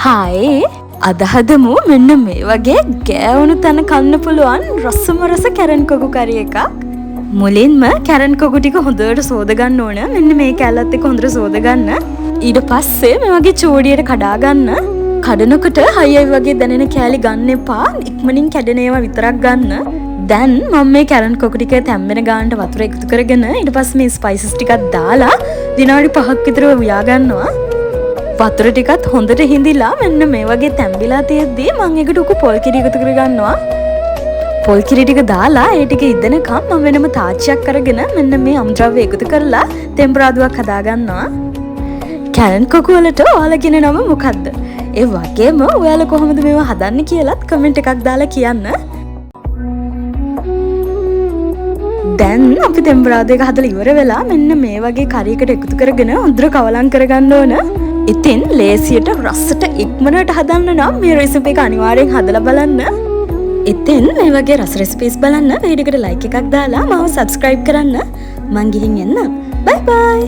Hi අද හදමු මෙන්න මේ වගේ ගෑවුණු තැන කන්න පුළුවන් රසම රස කැරන් කොකු කරි එකක්. මුලින්ම කැරන් කොකු ටික හොඳට සෝද ගන්න ඕන. මෙන්න මේ කැල්ලත් එක්ක හොඳට සෝද ගන්න. ඊට පස්සේ මේ වගේ චූඩියට කඩා ගන්න. කඩනකොට හයියයි වගේ දැනෙන කෑලි ගන්න එපා. ඉක්මනින් කැඩෙන ඒවා විතරක් ගන්න. දැන් මම මේ කැරන් කොකු ටික තැම්බෙන ගානට වතුර එකතු කරගෙන ඊට පස්සේ මේ ස්පයිසස් ටිකක් දාලා විනාඩි 5ක් විතර උයා ගන්නවා. වතුර ටිකත් හොඳට හිඳිලා මෙන්න මේ වගේ තැම්බිලා තියෙද්දි මම ඒකට උකු පොල් කිරි එකතු කරගන්නවා. පොල් කිරි ටික දාලා ඒ ටික ඉදෙනකම් මම වෙනම තාච්චියක් අරගෙන මෙන්න මේ අමුද්‍රව්‍ය එකතු කරලා තෙම්පරාදුවක් හදාගන්නවා. කැරන් කොකු වලට ඔයාලා කියන නම මොකද්ද? ඒ වගේම ඔයාලා කොහොමද මේවා හදන්නේ කියලාත් කමෙන්ට් එකක් දාලා කියන්න. දැන් අපි තෙම්පරාදු එක හදලා ඉවර වෙලා මෙන්න මේ වගේ කරයකට එකතු කරගෙන හොඳට කවලම් කරගන්න ඕන. ඉතින් ලේසියට රසට ඉක්මනට හදන්න නම් මේ රෙසිපි එක අනිවාර්යෙන් හදලා බලන්න. ඉතින් මේ වගේ රස රෙසිපීස් බලන්න වීඩියෝ එකට ලයික් එකක් දාලා මාව සබ්ස්ක්‍රයිබ් කරන්න. මං ගිහින් එන්නම්. බයි බයි.